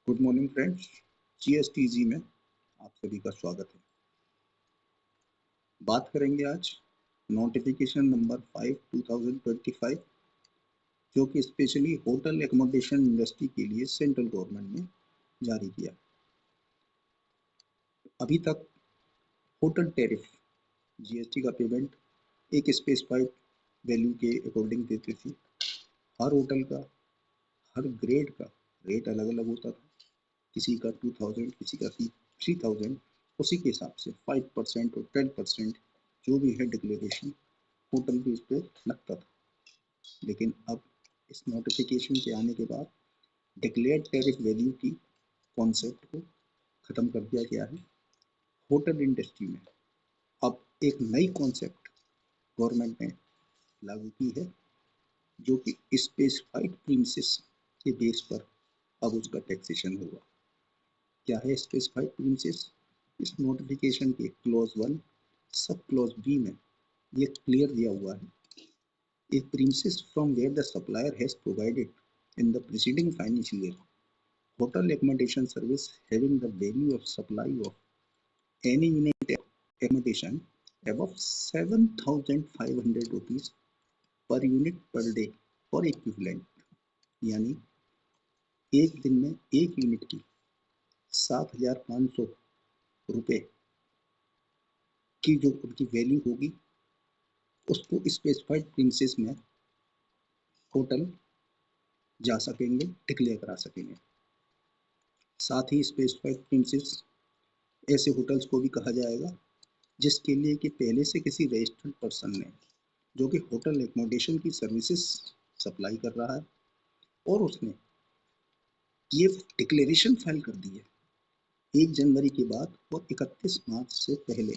Good morning friends, जीएसटीजी में आप सभी का स्वागत है। बात करेंगे आज नोटिफिकेशन नंबर 5/2025 जो कि स्पेशली होटल एकोमोडेशन इंडस्ट्री के लिए सेंट्रल गवर्नमेंट ने जारी किया। अभी तक होटल टैरिफ जीएसटी का पेमेंट एक स्पेसिफाइड वैल्यू के अकॉर्डिंग देते थे। हर होटल का हर ग्रेड का रेट अलग अलग होता था। किसी का 2000, किसी का 3000, उसी के हिसाब से 5% और 10% जो भी है डिक्लेरेशन होटल भी उस पर लगता था। लेकिन अब इस नोटिफिकेशन के आने के बाद डिक्लेयर्ड टैरिफ वैल्यू की कॉन्सेप्ट को ख़त्म कर दिया गया है। होटल इंडस्ट्री में अब एक नई कॉन्सेप्ट गवर्नमेंट ने लागू की है जो कि स्पेसिफाइड प्रीमिसेस के बेस पर अब उसका टैक्सेशन होगा। क्या है स्पेसिफाइड प्रीमिसेस? इस नोटिफिकेशन के क्लॉज 1 सब क्लॉज बी में ये क्लियर दिया हुआ है। A premises from where the supplier has provided in the preceding financial year hotel accommodation service having the value of supply of any unit accommodation above 7,500 rupees per unit per day or equivalent, यानी एक दिन में एक unit की 7,500 रुपए की जो उनकी वैल्यू होगी उसको स्पेसिफाइड प्रीमिसेस में होटल जा सकेंगे, डिक्लेयर करा सकेंगे। साथ ही स्पेसिफाइड प्रीमिसेस ऐसे होटल्स को भी कहा जाएगा जिसके लिए कि पहले से किसी रजिस्टर्ड पर्सन ने जो कि होटल एकोमोडेशन की सर्विसेज सप्लाई कर रहा है और उसने ये डिक्लेरेशन फाइल कर दी है 1 जनवरी के बाद और 31 मार्च से पहले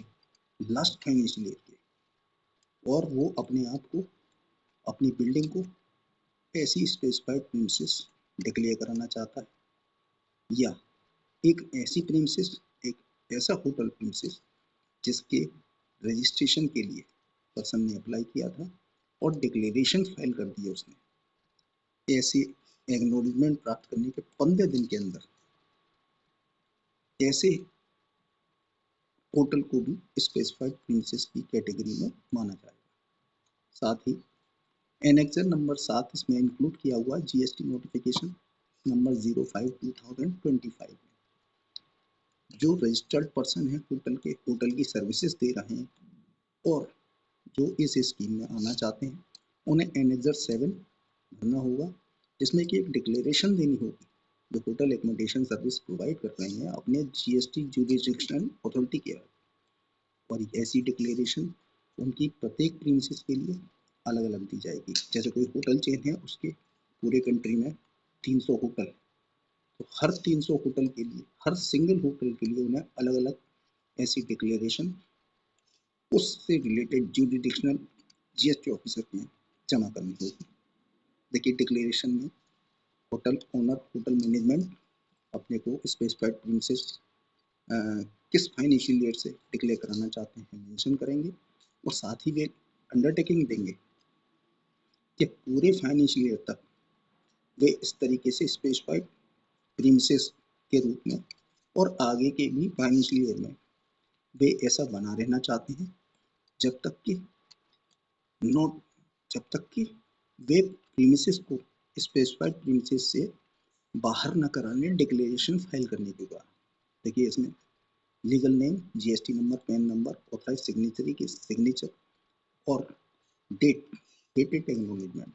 लास्ट फाइनेंशियल ईयर के, और वो अपने आप को अपनी बिल्डिंग को ऐसी स्पेसिफाइड प्रीमिसेस डिक्लेयर कराना चाहता है, या एक ऐसी प्रीमिसेस, एक ऐसा होटल प्रीमिसेस जिसके रजिस्ट्रेशन के लिए पर्सन ने अप्लाई किया था और डिक्लेरेशन फाइल कर दिया उसने। ऐसे एक्नॉलेजमेंट प्राप्त करने के 15 दिन के अंदर ऐसे होटल को भी स्पेसिफाइड प्रीमिसेस की कैटेगरी में माना जाएगा। साथ ही एनेक्सर नंबर 7 इसमें इंक्लूड किया हुआ जीएसटी नोटिफिकेशन नंबर 05/2025 में जो रजिस्टर्ड पर्सन है होटल की सर्विसेज दे रहे हैं और जो इस स्कीम में आना चाहते हैं उन्हें एनेक्सर 7 भरना होगा, जिसमें कि एक डिक्लेरेशन देनी होगी जो होटल एकोमोडेशन सर्विस प्रोवाइड कर रहे हैं अपने जीएसटी जुरिसडिक्शनल अथॉरिटी के, और ऐसी डिक्लेरेशन उनकी प्रत्येक प्रीमिसेस के लिए अलग अलग दी जाएगी। जैसे कोई होटल चेन है उसके पूरे कंट्री में 300 होटल, तो हर 300 होटल के लिए, हर सिंगल होटल के लिए उन्हें अलग अलग ऐसी डिक्लेरेशन उससे रिलेटेड जुरिसडिक्शनल जीएसटी ऑफिसर में जमा करनी होगी। देखिए डिक्लेरेशन में होटल ओनर, होटल मैनेजमेंट अपने को स्पेसिफाइड प्रीमिसेस किस फाइनेंशियल ईयर से डिक्लेयर कराना चाहते हैं मेंशन करेंगे, और साथ ही वे अंडरटेकिंग देंगे कि पूरे फाइनेंशियल ईयर तक वे इस तरीके से स्पेसिफाइड प्रीमिसेस के रूप में और आगे के भी फाइनेंशियल ईयर में वे ऐसा बना रहना चाहते हैं जब तक कि वे प्रीमिसेस को स्पेसिफाइड प्रीमिसेस से बाहर न कराने डिक्लेरेशन फाइल करने के बाद। देखिए इसमें legal name, GST number, PAN number, authorise signatory की सिग्नेचर और डेटेड एक्नॉलेजमेंट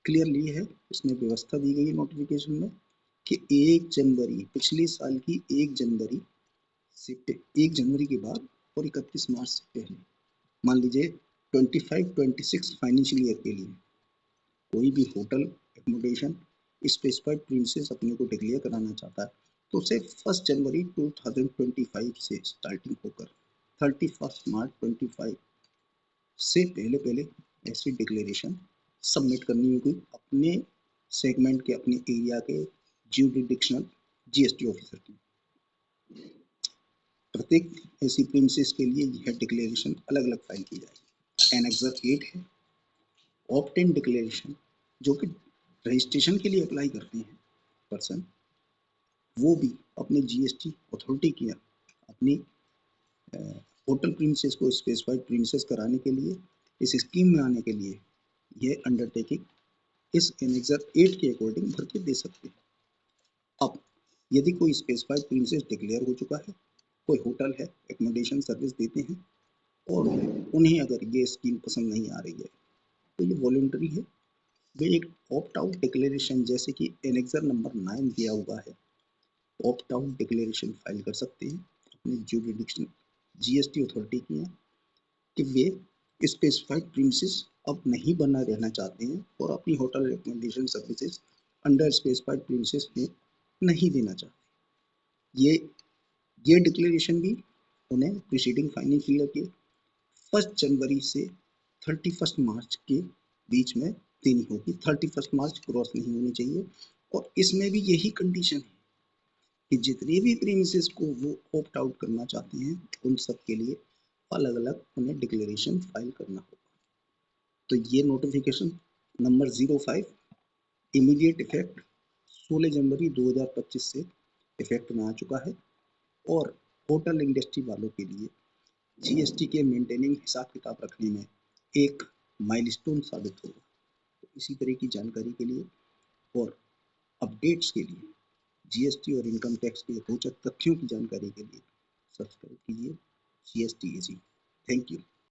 क्लियरली है। इसमें व्यवस्था दी गई है नोटिफिकेशन में कि 1 जनवरी, पिछले साल की 1 जनवरी से 1 जनवरी के बाद और 31 मार्च से पहले, मान लीजिए 25-26 फाइनेंशियल ईयर के लिए कोई भी होटल एकोमोडेशन स्पेसिफाइड प्रीमिसेस अपने को डिक्लेयर कराना चाहता है तो उसे 1 जनवरी 2025 से स्टार्टिंग होकर 31 मार्च 25 से पहले ऐसी डिक्लेरेशन सबमिट करनी होगी अपने सेगमेंट के, अपने एरिया के जुरिसडिक्शनल जीएसटी ऑफिसर की। प्रत्येक ऐसी प्रीमिसेस के लिए यह डिक्लेरेशन अलग अलग फाइल की जाएगी। एनेक्सर 8 है ऑप्ट इन डिक्लेरेशन, जो कि रजिस्ट्रेशन के लिए अप्लाई करते हैं पर्सन, वो भी अपने जीएसटी अथॉरिटी की अपनी होटल प्रीमिसेस को स्पेसिफाइड प्रीमिसेस कराने के लिए, इस स्कीम में आने के लिए ये अंडरटेकिंग इस एनेक्सर 8 के अकॉर्डिंग भर के दे सकते हैं। अब यदि कोई स्पेसिफाइड प्रीमिसेस डिक्लेयर हो चुका है, कोई होटल है एकोमोडेशन सर्विस देते हैं और उन्हें अगर ये स्कीम पसंद नहीं आ रही है तो ये वॉलंटरी है, वे एक ऑप्ट आउट डिक्लेरेशन जैसे कि एनेक्सर नंबर 9 दिया हुआ है, ऑप्ट आउट डिक्लेरेशन फाइल कर सकते हैं अपने ज्यूरिडिक्शन जीएसटी अथॉरिटी की है कि वे स्पेसिफाइड प्रीमिसेस अब नहीं बना रहना चाहते हैं और अपनी hotel recommendation services under specified premises में नहीं देना चाहते। ये ये डिक्लेरेशन भी उन्हें प्रीसीडिंग फाइनेंशियल ईयर के 1 जनवरी से 31 मार्च के बीच में देनी होगी। 31 मार्च क्रॉस नहीं होनी चाहिए और इसमें भी यही कंडीशन है कि जितने भी प्रीमिसेस को वो ऑप्ट आउट करना चाहते हैं उन सब के लिए अलग अलग उन्हें डिक्लेरेशन फाइल करना होगा। तो ये नोटिफिकेशन नंबर 05 इमीडिएट इफेक्ट 16 जनवरी 2025 से इफेक्ट में आ चुका है और होटल इंडस्ट्री वालों के लिए जीएसटी के मेंटेनिंग हिसाब किताब रखने में एक माइलस्टोन साबित होगा। तो इसी तरह की जानकारी के लिए और अपडेट्स के लिए, जीएसटी और इनकम टैक्स के रोचक तथ्यों की जानकारी के लिए सब्सक्राइब कीजिए जीएसटी इजी। Thank you.